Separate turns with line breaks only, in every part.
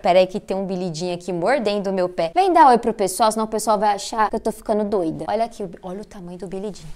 Pera aí que tem um bilidinho aqui mordendo o meu pé. Vem dar oi pro pessoal, senão o pessoal vai achar que eu tô ficando doida. Olha aqui, olha o tamanho do bilidinho.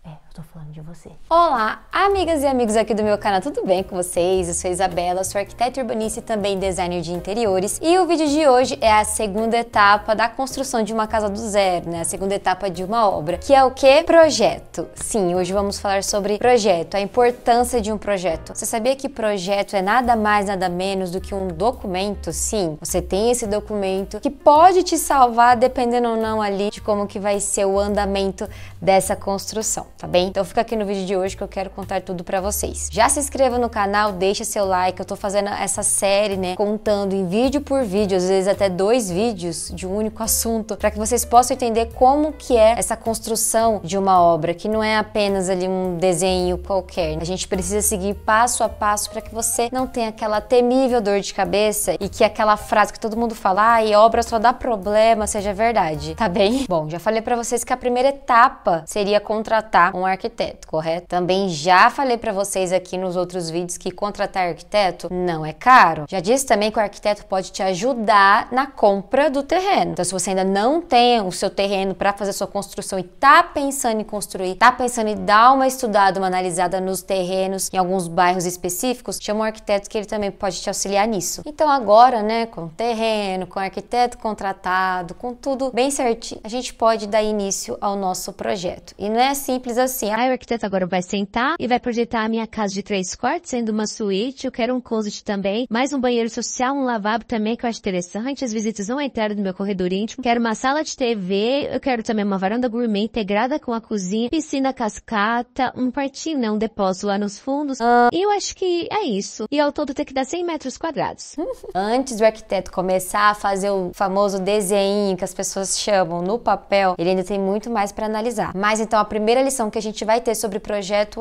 Eu tô falando de você. Olá, amigas e amigos aqui do meu canal, tudo bem com vocês? Eu sou Isabela, sou arquiteta urbanista e também designer de interiores. E o vídeo de hoje é a segunda etapa da construção de uma casa do zero, né? A segunda etapa de uma obra, que é o quê? Projeto. Sim, hoje vamos falar sobre projeto, a importância de um projeto. Você sabia que projeto é nada mais, nada menos do que um documento? Sim, você tem esse documento que pode te salvar dependendo ou não ali de como que vai ser o andamento dessa construção, tá bem? Então fica aqui no vídeo de hoje que eu quero contar tudo pra vocês. Já se inscreva no canal, deixa seu like, eu tô fazendo essa série, né, contando em vídeo por vídeo, às vezes até 2 vídeos de um único assunto, para que vocês possam entender como que é essa construção de uma obra, que não é apenas ali um desenho qualquer. A gente precisa seguir passo a passo para que você não tenha aquela temível dor de cabeça e que aquela frase que todo mundo fala, e obra só dá problema, seja verdade, tá bem? Bom, já falei pra vocês que a primeira etapa seria contratar um arquiteto, correto? Também já falei pra vocês aqui nos outros vídeos que contratar arquiteto não é caro. Já disse também que o arquiteto pode te ajudar na compra do terreno. Então, se você ainda não tem o seu terreno para fazer sua construção e tá pensando em construir, tá pensando em dar uma estudada, uma analisada nos terrenos em alguns bairros específicos, chama um arquiteto que ele também pode te auxiliar nisso. Então agora, né, com o terreno, com o arquiteto contratado, com tudo bem certinho, a gente pode dar início ao nosso projeto. E não é simples assim.
Aí o arquiteto agora vai sentar e vai projetar a minha casa de 3 quartos, sendo uma suíte. Eu quero um closet também, mais um banheiro social, um lavabo também, que eu acho interessante. As visitas vão entrar no meu corredor íntimo. Quero uma sala de TV, eu quero também uma varanda gourmet integrada com a cozinha, piscina cascata, um quartinho, né, um depósito lá nos fundos. E eu acho que é isso. E ao todo tem que dar 100 metros quadrados.
Antes do arquiteto começar a fazer o famoso desenho que as pessoas chamam no papel, ele ainda tem muito mais para analisar. Mas então a primeira lição que a gente vai ter sobre projeto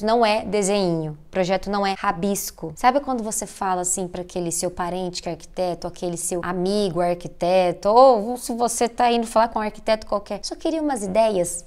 não é desenho, projeto não é rabisco. Sabe quando você fala assim para aquele seu parente que é arquiteto, aquele seu amigo arquiteto, ou se você tá indo falar com um arquiteto qualquer, só queria umas ideias?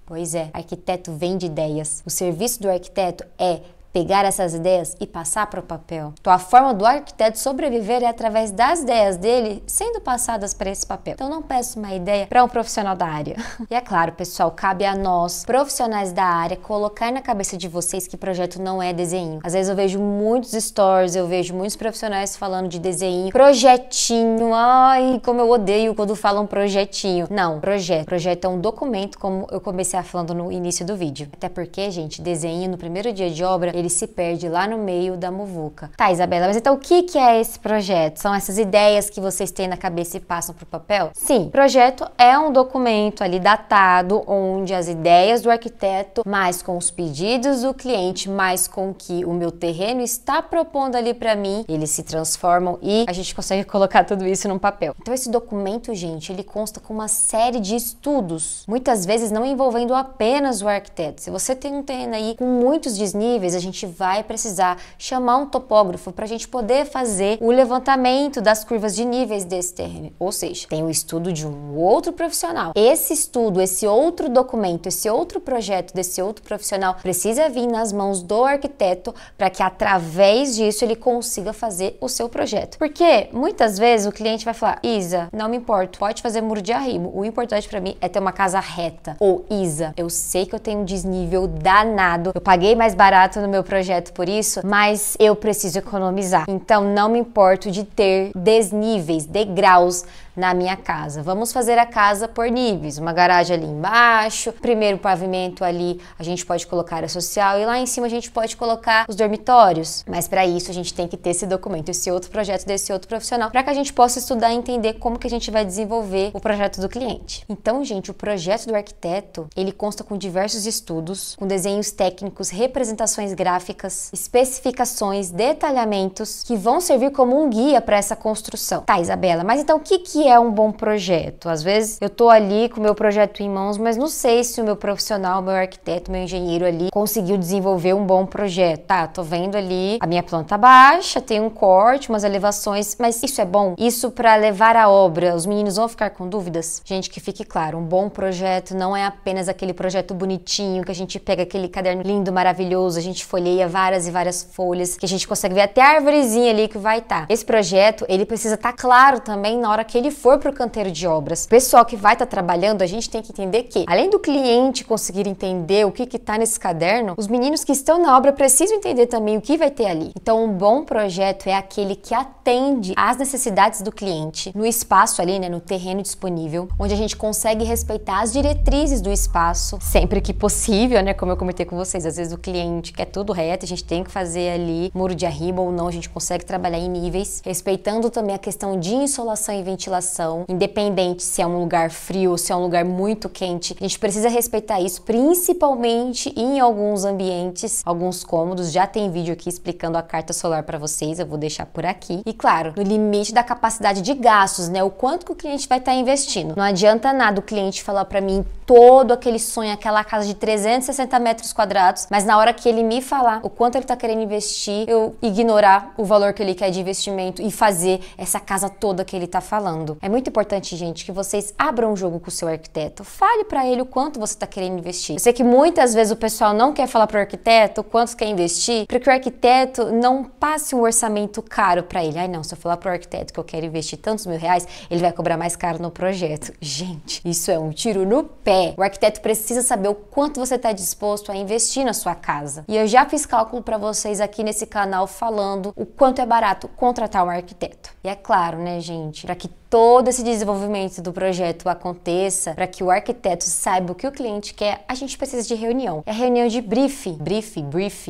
Pois é, arquiteto vende ideias. O serviço do arquiteto é pegar essas ideias e passar para o papel. Então a forma do arquiteto sobreviver é através das ideias dele sendo passadas para esse papel. Então não peço uma ideia para um profissional da área. E é claro, pessoal, cabe a nós, profissionais da área, colocar na cabeça de vocês que projeto não é desenho. Às vezes eu vejo muitos stories, eu vejo muitos profissionais falando de desenho, projetinho, ai, como eu odeio quando falam projetinho. Não, projeto. Projeto é um documento, como eu comecei falando no início do vídeo. Até porque, gente, desenho no primeiro dia de obra, ele se perde lá no meio da muvuca. Tá, Isabela, mas então o que é esse projeto? São essas ideias que vocês têm na cabeça e passam pro papel? Sim, projeto é um documento ali datado, onde as ideias do arquiteto, mais com os pedidos do cliente, mais com o que o meu terreno está propondo ali para mim, eles se transformam e a gente consegue colocar tudo isso num papel. Então esse documento, gente, ele consta com uma série de estudos, muitas vezes não envolvendo apenas o arquiteto. Se você tem um terreno aí com muitos desníveis, a gente vai precisar chamar um topógrafo para a gente poder fazer o levantamento das curvas de níveis desse terreno. Ou seja, tem o estudo de um outro profissional. Esse estudo, esse outro documento, esse outro projeto desse outro profissional precisa vir nas mãos do arquiteto para que através disso ele consiga fazer o seu projeto. Porque muitas vezes o cliente vai falar: Isa, não me importo, pode fazer muro de arrimo. O importante para mim é ter uma casa reta. Ou Isa, eu sei que eu tenho um desnível danado, eu paguei mais barato no meu projeto por isso, mas eu preciso economizar. Então não me importo de ter desníveis, degraus na minha casa. Vamos fazer a casa por níveis. Uma garagem ali embaixo, primeiro pavimento ali a gente pode colocar a social e lá em cima a gente pode colocar os dormitórios. Mas para isso a gente tem que ter esse documento, esse outro projeto desse outro profissional, para que a gente possa estudar e entender como que a gente vai desenvolver o projeto do cliente. Então, gente, o projeto do arquiteto, ele consta com diversos estudos, com desenhos técnicos, representações gráficas, especificações, detalhamentos que vão servir como um guia para essa construção. Tá, Isabela, mas então o que é um bom projeto? Às vezes eu tô ali com o meu projeto em mãos, mas não sei se o meu profissional, o meu arquiteto, meu engenheiro ali conseguiu desenvolver um bom projeto. Tá, tô vendo ali a minha planta baixa, tem um corte, umas elevações, mas isso é bom? Isso para levar a obra, os meninos vão ficar com dúvidas? Gente, que fique claro, um bom projeto não é apenas aquele projeto bonitinho que a gente pega aquele caderno lindo, maravilhoso, a gente foi folheia várias e várias folhas, que a gente consegue ver até a arvorezinha ali que vai estar. Esse projeto, ele precisa estar claro também na hora que ele for pro canteiro de obras. O pessoal que vai estar trabalhando, a gente tem que entender que, além do cliente conseguir entender o que tá nesse caderno, os meninos que estão na obra precisam entender também o que vai ter ali. Então, um bom projeto é aquele que atende às necessidades do cliente no espaço ali, né, no terreno disponível, onde a gente consegue respeitar as diretrizes do espaço, sempre que possível, né, como eu comentei com vocês, às vezes o cliente quer tudo reto, a gente tem que fazer ali muro de arriba ou não, a gente consegue trabalhar em níveis, respeitando também a questão de insolação e ventilação, independente se é um lugar frio ou se é um lugar muito quente, a gente precisa respeitar isso, principalmente em alguns ambientes, alguns cômodos. Já tem vídeo aqui explicando a carta solar para vocês, eu vou deixar por aqui. E claro, no limite da capacidade de gastos, né, o quanto que o cliente vai estar investindo. Não adianta nada o cliente falar para mim todo aquele sonho, aquela casa de 360 metros quadrados, mas na hora que ele me falar o quanto ele tá querendo investir, eu ignorar o valor que ele quer de investimento e fazer essa casa toda que ele tá falando. É muito importante, gente, que vocês abram um jogo com o seu arquiteto. Fale para ele o quanto você tá querendo investir. Eu sei que muitas vezes o pessoal não quer falar pro arquiteto o quanto quer investir, porque o arquiteto não passe um orçamento caro para ele. Ai não, se eu falar pro arquiteto que eu quero investir tantos R$1.000, ele vai cobrar mais caro no projeto. Gente, isso é um tiro no pé. O arquiteto precisa saber o quanto você está disposto a investir na sua casa. E eu já fiz cálculo para vocês aqui nesse canal falando o quanto é barato contratar um arquiteto. E é claro, né, gente, para que todo esse desenvolvimento do projeto aconteça, para que o arquiteto saiba o que o cliente quer, a gente precisa de reunião. É a reunião de briefing,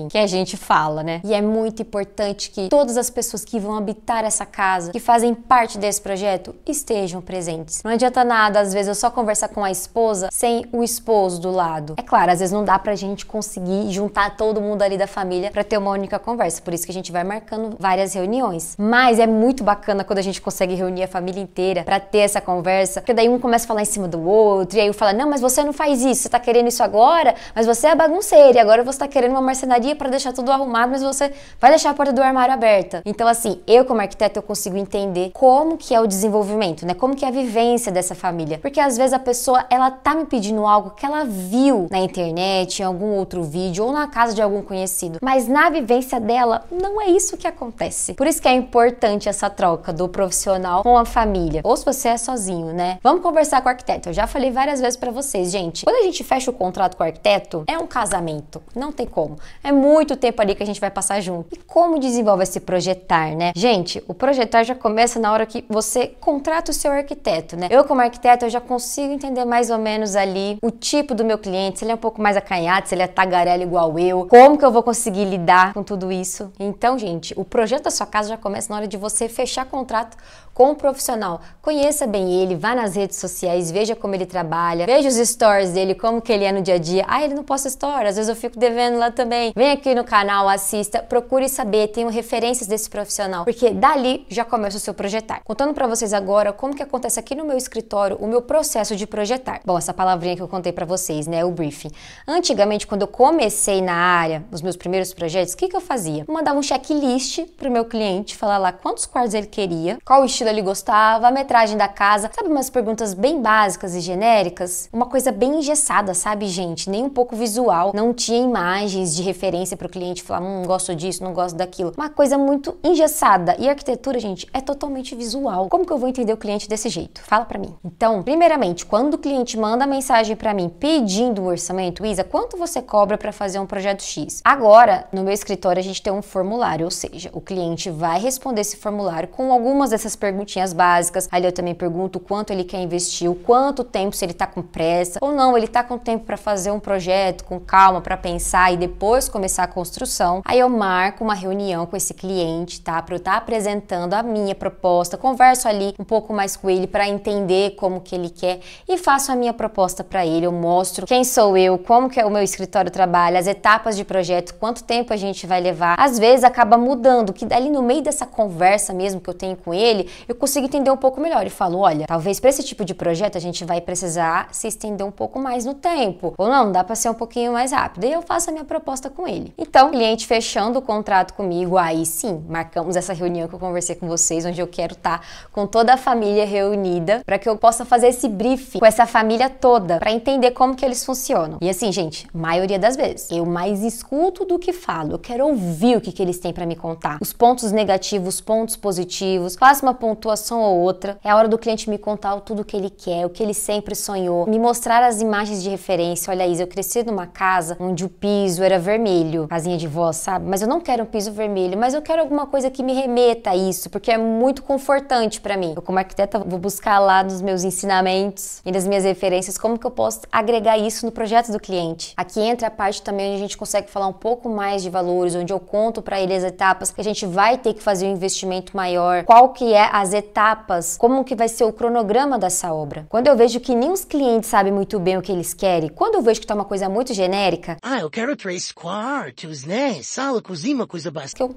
que a gente fala, né? E é muito importante que todas as pessoas que vão habitar essa casa, que fazem parte desse projeto, estejam presentes. Não adianta nada, às vezes, eu só conversar com a esposa sem o esposo do lado. É claro, às vezes não dá pra gente conseguir juntar todo mundo ali da família pra ter uma única conversa, por isso que a gente vai marcando várias reuniões. Mas é muito bacana quando a gente consegue reunir a família inteira pra ter essa conversa, porque daí um começa a falar em cima do outro, e aí um fala, não, mas você não faz isso, você tá querendo isso agora, mas você é bagunceira, e agora você tá querendo uma marcenaria pra deixar tudo arrumado, mas você vai deixar a porta do armário aberta. Então assim, eu como arquiteto, eu consigo entender como que é o desenvolvimento, né, como que é a vivência dessa família, porque às vezes a pessoa, ela tá me pedindo algo que ela viu na internet, em algum outro vídeo, ou na casa de algum conhecido, mas na vivência dela, não é isso que acontece. Por isso que é importante essa troca do profissional com a família. Ou se você é sozinho, né? Vamos conversar com o arquiteto. Eu já falei várias vezes pra vocês, gente. Quando a gente fecha o contrato com o arquiteto, é um casamento. Não tem como. É muito tempo ali que a gente vai passar junto. E como desenvolve esse projetar, né? Gente, o projetar já começa na hora que você contrata o seu arquiteto, né? Eu, como arquiteto, eu já consigo entender mais ou menos ali o tipo do meu cliente, se ele é um pouco mais acanhado, se ele é tagarela igual eu, como que eu vou conseguir lidar com tudo isso. Então, gente, o projeto da sua casa já começa na hora de você fechar contrato com o profissional. Conheça bem ele, vá nas redes sociais, veja como ele trabalha, veja os stories dele, como que ele é no dia a dia. Ah, ele não posta stories, às vezes eu fico devendo lá também. Vem aqui no canal, assista, procure saber, tenho referências desse profissional, porque dali já começa o seu projetar. Contando pra vocês agora como que acontece aqui no meu escritório o meu processo de projetar. Bom, essa palavrinha que eu contei pra vocês, né, o briefing. Antigamente, quando eu comecei na área, os meus primeiros projetos, o que eu fazia? Eu mandava um checklist pro meu cliente, falar lá quantos quartos ele queria, qual estilo ele gostava, a metragem da casa, sabe, umas perguntas bem básicas e genéricas, uma coisa bem engessada, sabe, gente, nem um pouco visual, não tinha imagens de referência para o cliente falar, gosto disso, não gosto daquilo, uma coisa muito engessada. E a arquitetura, gente, é totalmente visual. Como que eu vou entender o cliente desse jeito? Fala pra mim. Então, primeiramente, quando o cliente manda mensagem pra mim pedindo o orçamento, Isa, quanto você cobra para fazer um projeto X? Agora, no meu escritório, a gente tem um formulário, ou seja, o cliente vai responder esse formulário com algumas dessas perguntinhas básicas. Ali eu também pergunto o quanto ele quer investir, o quanto tempo, se ele tá com pressa ou não, ele tá com tempo para fazer um projeto com calma, para pensar e depois começar a construção. Aí eu marco uma reunião com esse cliente, tá? Para eu estar apresentando a minha proposta, converso ali um pouco mais com ele para entender como que ele quer e faço a minha proposta para ele. Eu mostro quem sou eu, como que o meu escritório trabalha, as etapas de projeto, quanto tempo a gente vai levar. Às vezes acaba mudando, que ali no meio dessa conversa mesmo que eu tenho com ele, eu consigo entender um um pouco melhor e falo, olha, talvez para esse tipo de projeto a gente vai precisar se estender um pouco mais no tempo, ou não, dá para ser um pouquinho mais rápido. E eu faço a minha proposta com ele. Então, o cliente fechando o contrato comigo, aí sim, marcamos essa reunião que eu conversei com vocês, onde eu quero estar com toda a família reunida, para que eu possa fazer esse briefing com essa família toda, para entender como que eles funcionam. E assim, gente, maioria das vezes, eu mais escuto do que falo. Eu quero ouvir o que eles têm para me contar. Os pontos negativos, os pontos positivos, faço uma pontuação ou outra. É a hora do cliente me contar tudo o que ele quer, o que ele sempre sonhou, me mostrar as imagens de referência. Olha, Isa, eu cresci numa casa onde o piso era vermelho, casinha de vó, sabe? Mas eu não quero um piso vermelho, mas eu quero alguma coisa que me remeta a isso, porque é muito confortante para mim. Eu, como arquiteta, vou buscar lá nos meus ensinamentos e nas minhas referências como que eu posso agregar isso no projeto do cliente. Aqui entra a parte também onde a gente consegue falar um pouco mais de valores, onde eu conto para ele as etapas que a gente vai ter que fazer um investimento maior, qual que é as etapas, como que vai ser o cronograma dessa obra. Quando eu vejo que nem os clientes sabem muito bem o que eles querem, quando eu vejo que tá uma coisa muito genérica,
eu quero 3 quartos, né? Sala, cozinha, coisa básica.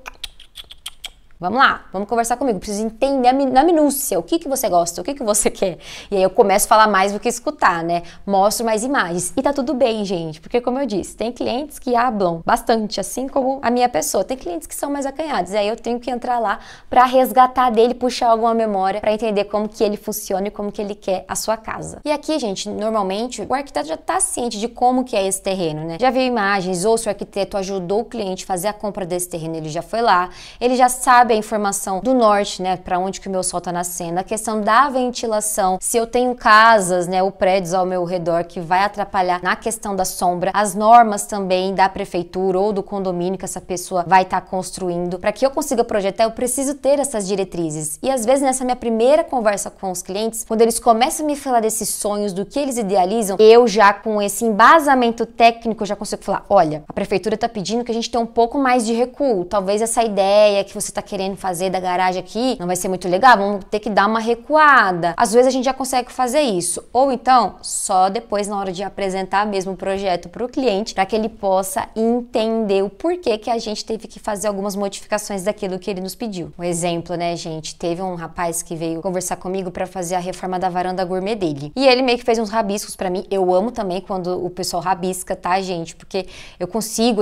Vamos lá, vamos conversar comigo. Preciso entender na minúcia o que você gosta, o que você quer. E aí eu começo a falar mais do que escutar, né? Mostro mais imagens. E tá tudo bem, gente, porque como eu disse, tem clientes que hablam bastante, assim como a minha pessoa. Tem clientes que são mais acanhados. E aí eu tenho que entrar lá pra resgatar dele, puxar alguma memória pra entender como que ele funciona e como que ele quer a sua casa. E aqui, gente, normalmente o arquiteto já tá ciente de como que é esse terreno, né? Já viu imagens, ou se o arquiteto ajudou o cliente a fazer a compra desse terreno, ele já foi lá, ele já sabe a informação do norte, né, para onde que o meu sol tá nascendo, a questão da ventilação, se eu tenho casas, né, ou prédios ao meu redor que vai atrapalhar na questão da sombra, as normas também da prefeitura ou do condomínio que essa pessoa vai estar construindo. Para que eu consiga projetar, eu preciso ter essas diretrizes. E às vezes nessa minha primeira conversa com os clientes, quando eles começam a me falar desses sonhos, do que eles idealizam, eu já com esse embasamento técnico já consigo falar, olha, a prefeitura tá pedindo que a gente tenha um pouco mais de recuo, talvez essa ideia que você tá querendo fazer da garagem aqui não vai ser muito legal, vamos ter que dar uma recuada. Às vezes a gente já consegue fazer isso, ou então só depois na hora de apresentar mesmo o projeto para o cliente, para que ele possa entender o porquê que a gente teve que fazer algumas modificações daquilo que ele nos pediu. Um exemplo, né, gente, teve um rapaz que veio conversar comigo para fazer a reforma da varanda gourmet dele, e ele meio que fez uns rabiscos para mim. Eu amo também quando o pessoal rabisca, tá, gente, porque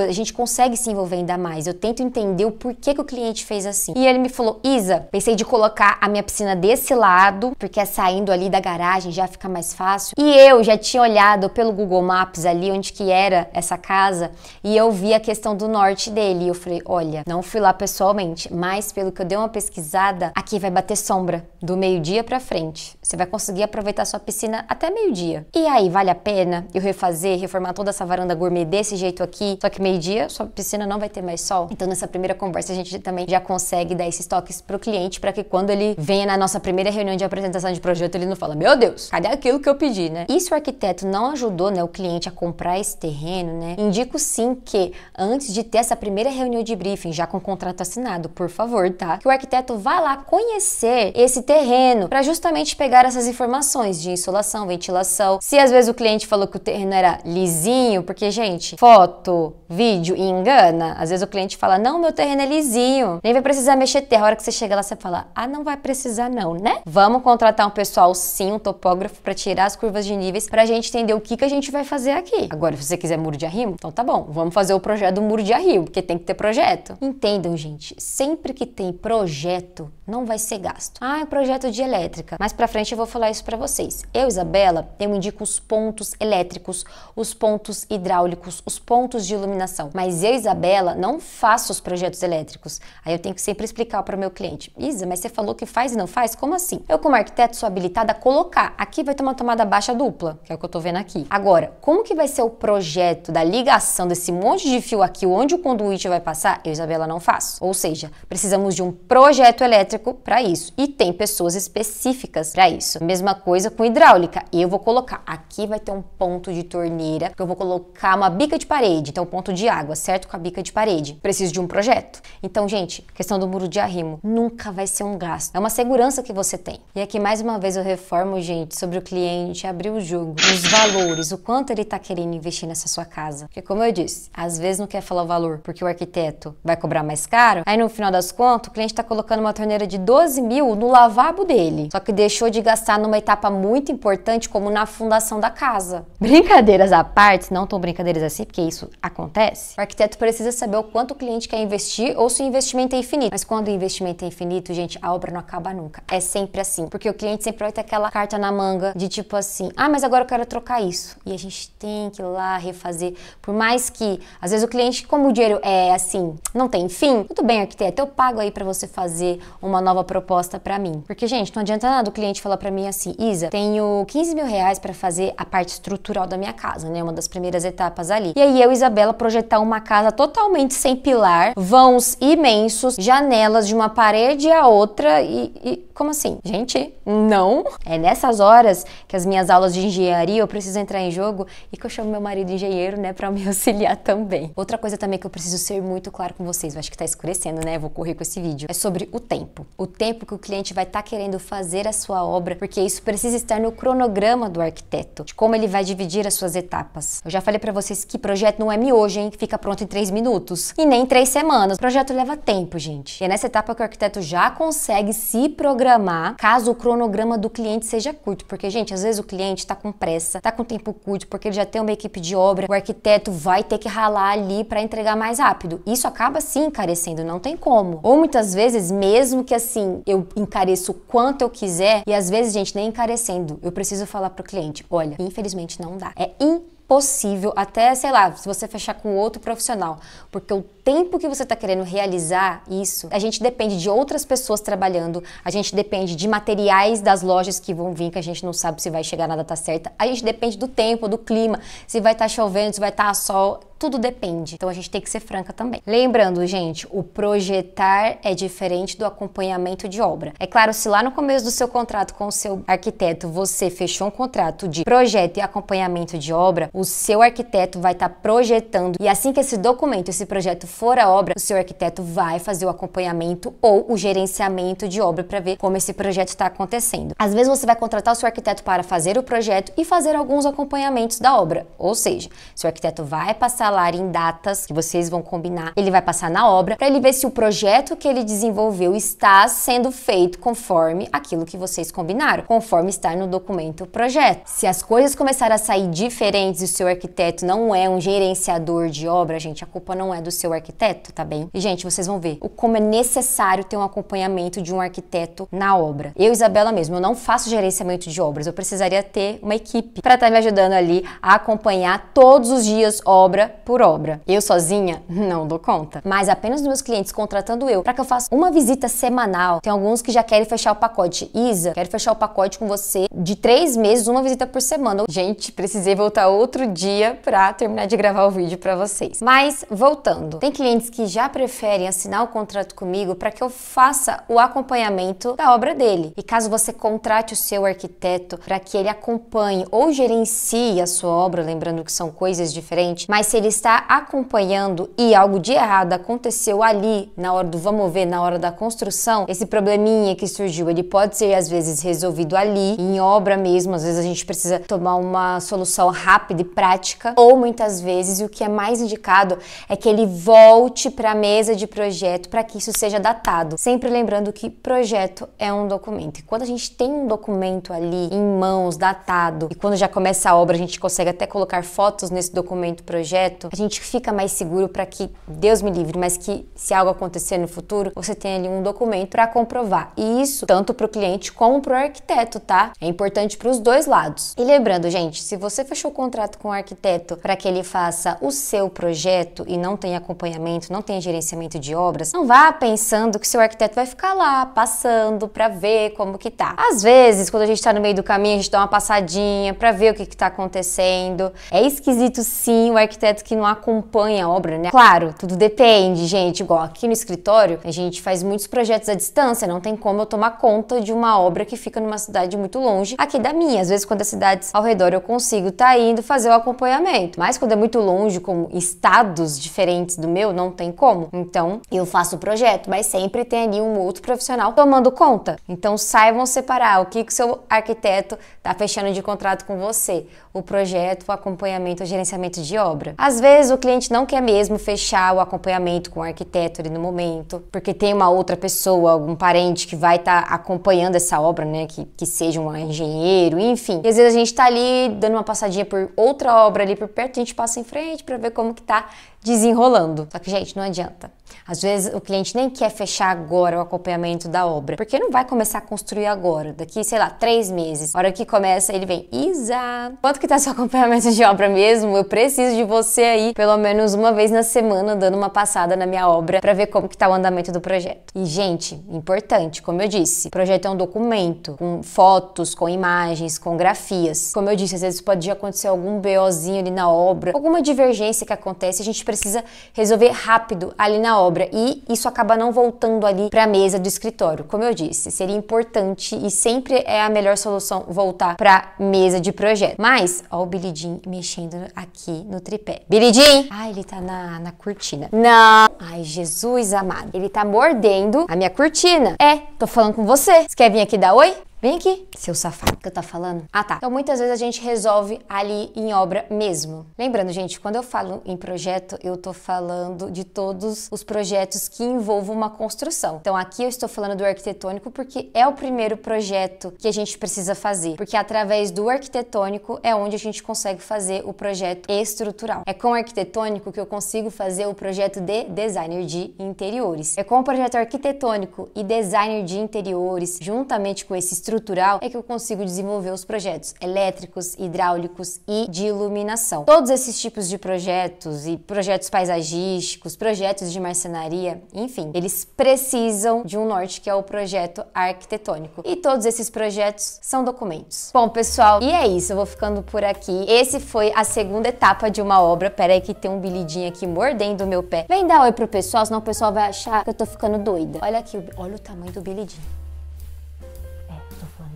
a gente consegue se envolver ainda mais. Eu tento entender o porquê que o cliente fez assim. E ele me falou, Isa, pensei de colocar a minha piscina desse lado, porque saindo ali da garagem já fica mais fácil. E eu já tinha olhado pelo Google Maps ali onde que era essa casa, e eu vi a questão do norte dele. E eu falei, olha, não fui lá pessoalmente, mas pelo que eu dei uma pesquisada, aqui vai bater sombra do meio-dia pra frente. Você vai conseguir aproveitar sua piscina até meio-dia. E aí, vale a pena eu reformar toda essa varanda gourmet desse jeito aqui, só que meio-dia sua piscina não vai ter mais sol? Então nessa primeira conversa a gente também já consegue dar esses toques pro cliente, para que quando ele venha na nossa primeira reunião de apresentação de projeto, ele não fala, meu Deus, cadê aquilo que eu pedi, né? E se o arquiteto não ajudou, né, o cliente a comprar esse terreno, né, indico sim que antes de ter essa primeira reunião de briefing, já com o contrato assinado, por favor, tá? Que o arquiteto vá lá conhecer esse terreno, para justamente pegar essas informações de insolação, ventilação. Se às vezes o cliente falou que o terreno era lisinho, porque, gente, foto, vídeo engana. Às vezes o cliente fala, não, meu terreno é lisinho, nem vai precisar mexer terra. A hora que você chega lá, você fala, não vai precisar não, né? Vamos contratar um pessoal, sim, um topógrafo, para tirar as curvas de níveis, pra gente entender o que a gente vai fazer aqui. Agora, se você quiser muro de arrimo, então tá bom, vamos fazer o projeto do muro de arrimo, porque tem que ter projeto. Entendam, gente, sempre que tem projeto, não vai ser gasto. É projeto de elétrica. Mais pra frente eu vou falar isso pra vocês. Eu, Isabela, eu indico os pontos elétricos, os pontos hidráulicos, os pontos de iluminação. Mas eu, Isabela, não faço os projetos elétricos. Aí eu tenho que sempre explicar para o meu cliente, Isa, mas você falou que faz e não faz? Como assim? Eu, como arquiteto, sou habilitada a colocar. Aqui vai ter uma tomada baixa dupla, que é o que eu tô vendo aqui. Agora, como que vai ser o projeto da ligação desse monte de fio aqui, onde o conduíte vai passar? Eu, Isabela, não faço. Ou seja, precisamos de um projeto elétrico para isso. E tem pessoas específicas para isso. Mesma coisa com hidráulica. Eu vou colocar, aqui vai ter um ponto de torneira, que eu vou colocar uma bica de parede, então ponto de água, certo? Com a bica de parede. Preciso de um projeto. Então, gente, questão do muro de arrimo nunca vai ser um gasto. É uma segurança que você tem. E aqui, mais uma vez, eu reformo, gente, sobre o cliente abrir o jogo, os valores, o quanto ele tá querendo investir nessa sua casa. Porque, como eu disse, às vezes não quer falar o valor porque o arquiteto vai cobrar mais caro. Aí, no final das contas, o cliente tá colocando uma torneira de 12 mil no lavabo dele. Só que deixou de gastar numa etapa muito importante, como na fundação da casa. Brincadeiras à parte, não tão brincadeiras assim, porque isso acontece. O arquiteto precisa saber o quanto o cliente quer investir ou se o investimento é infinito. Mas quando o investimento é infinito, gente, a obra não acaba nunca. É sempre assim. Porque o cliente sempre vai ter aquela carta na manga de tipo assim, ah, mas agora eu quero trocar isso. E a gente tem que ir lá refazer. Por mais que, às vezes o cliente, como o dinheiro é assim, não tem fim, tudo bem, arquiteto, eu pago aí pra você fazer uma nova proposta pra mim. Porque, gente, não adianta nada o cliente falar pra mim assim, Isa, tenho 15 mil reais pra fazer a parte estrutural da minha casa, né? Uma das primeiras etapas ali. E aí eu, Isabela, projetar uma casa totalmente sem pilar, vãos imensos, janelas de uma parede à outra e como assim? Gente, não. É nessas horas que as minhas aulas de engenharia eu preciso entrar em jogo e que eu chamo meu marido engenheiro, né, pra me auxiliar também. Outra coisa também que eu preciso ser muito claro com vocês, eu acho que tá escurecendo, né, eu vou correr com esse vídeo, é sobre o tempo. O tempo que o cliente vai estar querendo fazer a sua obra, porque isso precisa estar no cronograma do arquiteto, de como ele vai dividir as suas etapas. Eu já falei pra vocês que projeto não é miojo, hein, que fica pronto em 3 minutos. E nem 3 semanas. O projeto leva tempo, gente. E é nessa etapa que o arquiteto já consegue se programar, caso o cronograma do cliente seja curto. Porque, gente, às vezes o cliente tá com pressa, tá com tempo curto, porque ele já tem uma equipe de obra, o arquiteto vai ter que ralar ali pra entregar mais rápido. Isso acaba sim encarecendo, não tem como. Ou muitas vezes, mesmo que assim, eu encareço o quanto eu quiser, e às vezes, gente, nem encarecendo, eu preciso falar pro cliente, olha, infelizmente não dá. É impossível, até, sei lá, se você fechar com outro profissional, porque o tempo que você está querendo realizar isso, a gente depende de outras pessoas trabalhando, a gente depende de materiais das lojas que vão vir, que a gente não sabe se vai chegar na data certa, a gente depende do tempo, do clima, se vai estar chovendo, se vai estar sol, tudo depende. Então a gente tem que ser franca também. Lembrando, gente, o projetar é diferente do acompanhamento de obra. É claro, se lá no começo do seu contrato com o seu arquiteto você fechou um contrato de projeto e acompanhamento de obra, o seu arquiteto vai estar projetando e assim que esse documento, esse projeto for a obra, o seu arquiteto vai fazer o acompanhamento ou o gerenciamento de obra para ver como esse projeto está acontecendo. Às vezes você vai contratar o seu arquiteto para fazer o projeto e fazer alguns acompanhamentos da obra. Ou seja, seu arquiteto vai passar lá em datas que vocês vão combinar, ele vai passar na obra para ele ver se o projeto que ele desenvolveu está sendo feito conforme aquilo que vocês combinaram, conforme está no documento projeto. Se as coisas começarem a sair diferentes e o seu arquiteto não é um gerenciador de obra, gente, a culpa não é do seu arquiteto, tá bem? E, gente, vocês vão ver como é necessário ter um acompanhamento de um arquiteto na obra. Eu, Isabela mesmo, eu não faço gerenciamento de obras, eu precisaria ter uma equipe para estar me ajudando ali a acompanhar todos os dias, obra por obra. Eu sozinha não dou conta. Mas apenas meus clientes contratando eu para que eu faça uma visita semanal. Tem alguns que já querem fechar o pacote. Isa, quero fechar o pacote com você de 3 meses, uma visita por semana. Gente, precisei voltar outro dia para terminar de gravar o vídeo para vocês. Mas, voltando. Tem clientes que já preferem assinar o contrato comigo para que eu faça o acompanhamento da obra dele. E caso você contrate o seu arquiteto para que ele acompanhe ou gerencie a sua obra, lembrando que são coisas diferentes, mas se ele está acompanhando e algo de errado aconteceu ali na hora do vamos ver, na hora da construção, esse probleminha que surgiu, ele pode ser às vezes resolvido ali, em obra mesmo, às vezes a gente precisa tomar uma solução rápida e prática, ou muitas vezes, e o que é mais indicado é que ele volte para a mesa de projeto para que isso seja datado. Sempre lembrando que projeto é um documento. E quando a gente tem um documento ali em mãos, datado, e quando já começa a obra a gente consegue até colocar fotos nesse documento projeto, a gente fica mais seguro para que, Deus me livre, mas que se algo acontecer no futuro, você tenha ali um documento para comprovar. E isso tanto para o cliente como para o arquiteto, tá? É importante para os dois lados. E lembrando, gente, se você fechou o contrato com o arquiteto para que ele faça o seu projeto e não tem acompanhamento, não tem gerenciamento de obras, não vá pensando que seu arquiteto vai ficar lá passando para ver como que tá. Às vezes, quando a gente tá no meio do caminho, a gente dá uma passadinha para ver o que tá acontecendo. É esquisito sim o arquiteto que não acompanha a obra, né? Claro, tudo depende, gente. Igual aqui no escritório, a gente faz muitos projetos à distância, não tem como eu tomar conta de uma obra que fica numa cidade muito longe aqui da minha. Às vezes, quando as cidades ao redor eu consigo tá indo fazer o acompanhamento, mas quando é muito longe, como estados diferentes do meu, não tem como. Então, eu faço o projeto, mas sempre tem ali um outro profissional tomando conta. Então, saibam separar o que o seu arquiteto tá fechando de contrato com você. O projeto, o acompanhamento, o gerenciamento de obra. Às Às vezes o cliente não quer mesmo fechar o acompanhamento com o arquiteto ali no momento, porque tem uma outra pessoa, algum parente que vai estar acompanhando essa obra, né, que seja um engenheiro, enfim. E às vezes a gente tá ali dando uma passadinha por outra obra ali por perto, a gente passa em frente pra ver como que tá desenrolando. Só que, gente, não adianta. Às vezes o cliente nem quer fechar agora o acompanhamento da obra, porque não vai começar a construir agora, daqui, sei lá, 3 meses. A hora que começa, ele vem, Isa, quanto que tá seu acompanhamento de obra mesmo? Eu preciso de você aí, pelo menos uma vez na semana, dando uma passada na minha obra pra ver como que tá o andamento do projeto. E, gente, importante, como eu disse, o projeto é um documento com fotos, com imagens, com grafias. Como eu disse, às vezes pode acontecer algum BOzinho ali na obra, alguma divergência que acontece, a gente precisa resolver rápido ali na obra e isso acaba não voltando ali para a mesa do escritório. Como eu disse, seria importante e sempre é a melhor solução voltar para mesa de projeto. Mas, ó o Billy Jean mexendo aqui no tripé. Billy Jean! Ai, ele tá na cortina. Não! Ai, Jesus amado. Ele tá mordendo a minha cortina. É, tô falando com você. Você quer vir aqui dar oi? Vem aqui, seu safado, que eu tô falando. Ah, tá. Então, muitas vezes a gente resolve ali em obra mesmo. Lembrando, gente, quando eu falo em projeto, eu tô falando de todos os projetos que envolvam uma construção. Então, aqui eu estou falando do arquitetônico porque é o primeiro projeto que a gente precisa fazer. Porque através do arquitetônico é onde a gente consegue fazer o projeto estrutural. É com o arquitetônico que eu consigo fazer o projeto de designer de interiores. É com o projeto arquitetônico e designer de interiores, juntamente com esse estrutural, é que eu consigo desenvolver os projetos elétricos, hidráulicos e de iluminação. Todos esses tipos de projetos e projetos paisagísticos, projetos de marcenaria, enfim, eles precisam de um norte que é o projeto arquitetônico. E todos esses projetos são documentos. Bom, pessoal, e é isso, eu vou ficando por aqui. Esse foi a segunda etapa de uma obra. Pera aí que tem um bilidinho aqui mordendo o meu pé. Vem dar oi pro pessoal, senão o pessoal vai achar que eu tô ficando doida. Olha aqui, olha o tamanho do bilidinho.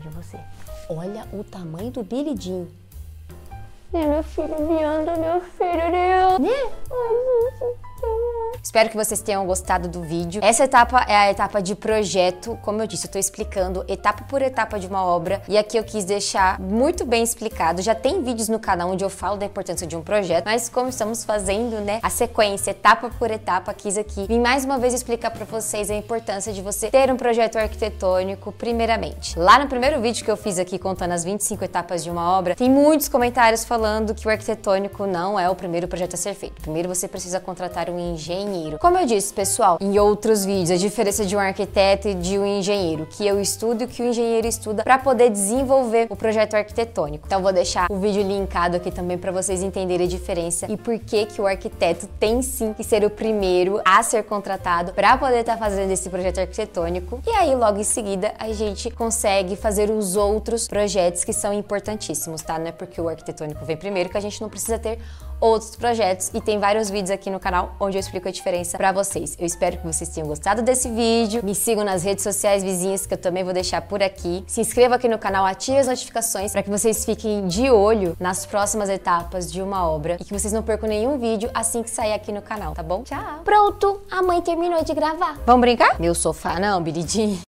De você. Olha o tamanho do Billy Jean. Meu filho me anda, meu filho, né? Espero que vocês tenham gostado do vídeo. Essa etapa é a etapa de projeto. Como eu disse, eu tô explicando etapa por etapa de uma obra. E aqui eu quis deixar muito bem explicado. Já tem vídeos no canal onde eu falo da importância de um projeto. Mas como estamos fazendo, né, a sequência, etapa por etapa, quis aqui vir mais uma vez explicar pra vocês a importância de você ter um projeto arquitetônico primeiramente. Lá no primeiro vídeo que eu fiz aqui contando as 25 etapas de uma obra, tem muitos comentários falando que o arquitetônico não é o primeiro projeto a ser feito. Primeiro você precisa contratar um engenheiro. Como eu disse, pessoal, em outros vídeos, a diferença de um arquiteto e de um engenheiro, que eu estudo e que o engenheiro estuda para poder desenvolver o projeto arquitetônico. Então vou deixar o vídeo linkado aqui também para vocês entenderem a diferença e por que que o arquiteto tem sim que ser o primeiro a ser contratado para poder estar fazendo esse projeto arquitetônico. E aí logo em seguida a gente consegue fazer os outros projetos que são importantíssimos, tá? Não é porque o arquitetônico vem primeiro que a gente não precisa ter outros projetos e tem vários vídeos aqui no canal onde eu explico a diferença pra vocês. Eu espero que vocês tenham gostado desse vídeo. Me sigam nas redes sociais vizinhas que eu também vou deixar por aqui. Se inscreva aqui no canal, ative as notificações para que vocês fiquem de olho nas próximas etapas de uma obra e que vocês não percam nenhum vídeo assim que sair aqui no canal, tá bom? Tchau! Pronto, a mãe terminou de gravar. Vamos brincar? Meu sofá não, Billy Jean.